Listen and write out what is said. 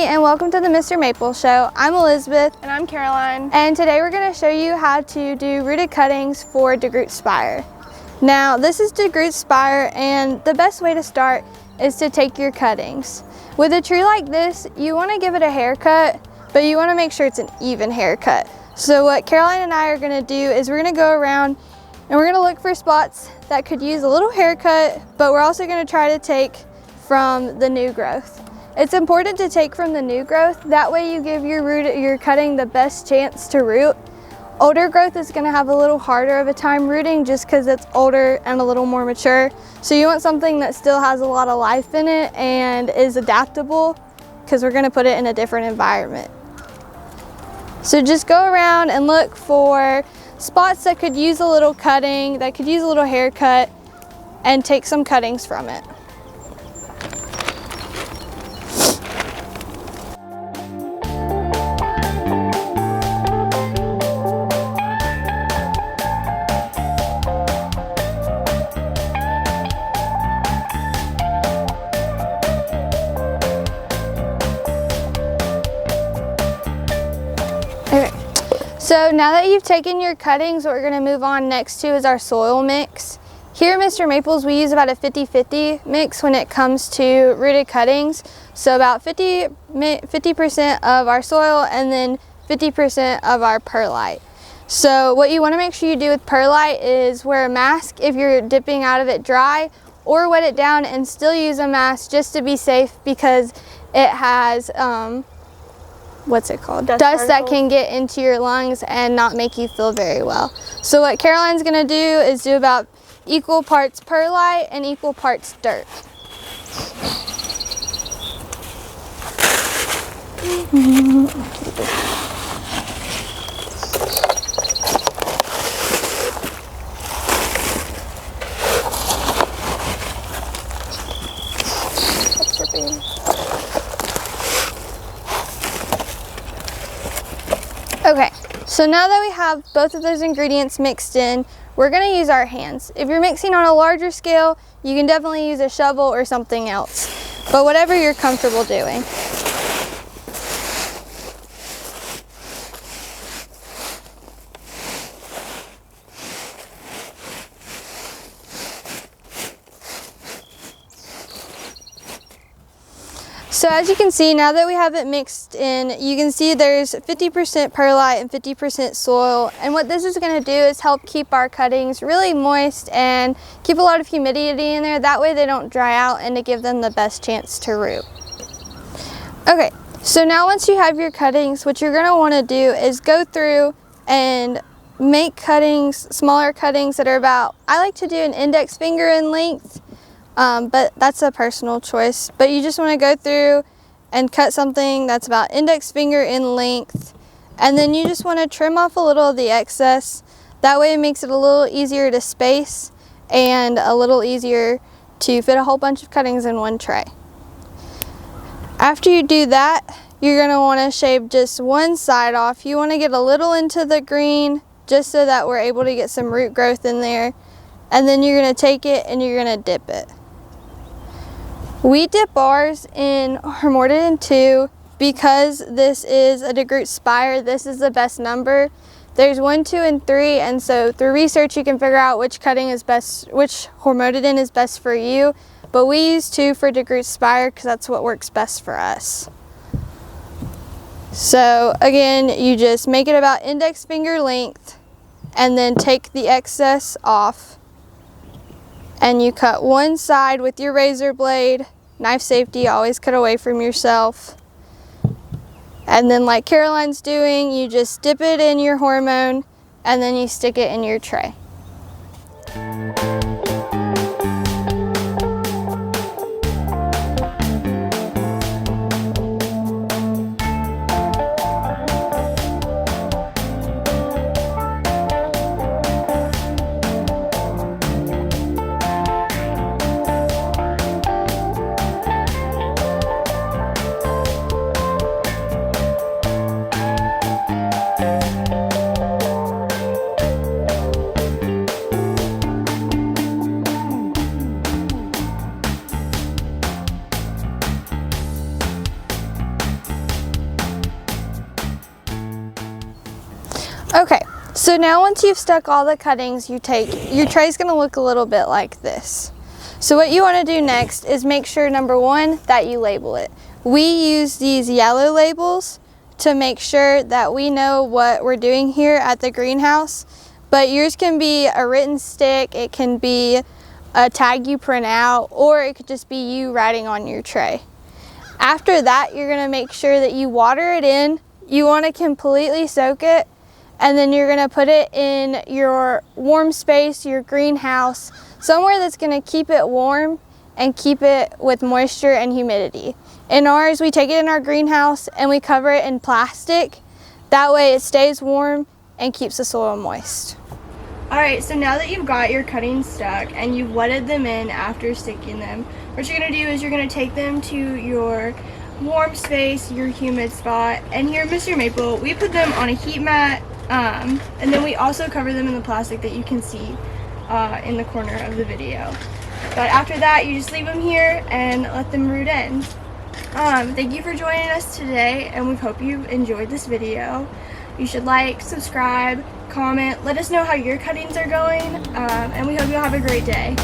Hey, and welcome to the Mr. Maple Show. I'm Elizabeth. And I'm Caroline. And today we're going to show you how to do rooted cuttings for Degroot Spire. Now, this is Degroot Spire, and the best way to start is to take your cuttings. With a tree like this, you want to give it a haircut, but you want to make sure it's an even haircut. So what Caroline and I are going to do is we're going to go around and we're going to look for spots that could use a little haircut, but we're also going to try to take from the new growth. It's important to take from the new growth. That way you give your cutting the best chance to root. Older growth is going to have a little harder of a time rooting just because it's older and a little more mature. So you want something that still has a lot of life in it and is adaptable, because we're going to put it in a different environment. So just go around and look for spots that could use a little cutting, that could use a little haircut, and take some cuttings from it. Okay, so now that you've taken your cuttings, what we're going to move on next to is our soil mix. Here at Mr. Maples, we use about a 50-50 mix when it comes to rooted cuttings. So about 50% of our soil and then 50% of our perlite. So what you want to make sure you do with perlite is wear a mask if you're dipping out of it dry, or wet it down and still use a mask just to be safe, because it has what's it called? Dust that can get into your lungs and not make you feel very well. So what Caroline's gonna do is do about equal parts perlite and equal parts dirt. Okay, so now that we have both of those ingredients mixed in, we're going to use our hands. If you're mixing on a larger scale, you can definitely use a shovel or something else, but whatever you're comfortable doing. So as you can see, now that we have it mixed in, you can see there's 50% perlite and 50% soil. And what this is going to do is help keep our cuttings really moist and keep a lot of humidity in there. That way they don't dry out, and to give them the best chance to root. Okay, so now once you have your cuttings, what you're going to want to do is go through and make cuttings, smaller cuttings that are about, I like to do an index finger in length. But that's a personal choice. But you just want to go through and cut something that's about index finger in length, and then you just want to trim off a little of the excess. That way it makes it a little easier to space and a little easier to fit a whole bunch of cuttings in one tray. After you do that, you're going to want to shave just one side off. You want to get a little into the green just so that we're able to get some root growth in there. And then you're going to take it and you're going to dip it. We dip ours in Arborvitae 2 because this is a Degroot Spire. This is the best number. There's 1, 2, and 3, and so through research you can figure out which cutting is best, which Arborvitae is best for you. But we use 2 for Degroot Spire because that's what works best for us. So again, you just make it about index finger length and then take the excess off. And you cut one side with your razor blade. Knife safety, always cut away from yourself. And then like Caroline's doing, you just dip it in your hormone and then you stick it in your tray. Okay, so now once you've stuck all the cuttings, your tray's gonna look a little bit like this. So what you wanna do next is make sure, number one, that you label it. We use these yellow labels to make sure that we know what we're doing here at the greenhouse, but yours can be a written stick, it can be a tag you print out, or it could just be you writing on your tray. After that, you're gonna make sure that you water it in. You wanna completely soak it, and then you're gonna put it in your warm space, your greenhouse, somewhere that's gonna keep it warm and keep it with moisture and humidity. In ours, we take it in our greenhouse and we cover it in plastic. That way it stays warm and keeps the soil moist. All right, so now that you've got your cuttings stuck and you've wetted them in after sticking them, what you're gonna do is you're gonna take them to your warm space, your humid spot, and here at MrMaple, we put them on a heat mat, and then we also cover them in the plastic that you can see in the corner of the video. But after that, you just leave them here and let them root in. Thank you for joining us today, and we hope you enjoyed this video. You should like, subscribe, comment, let us know how your cuttings are going, and we hope you have a great day.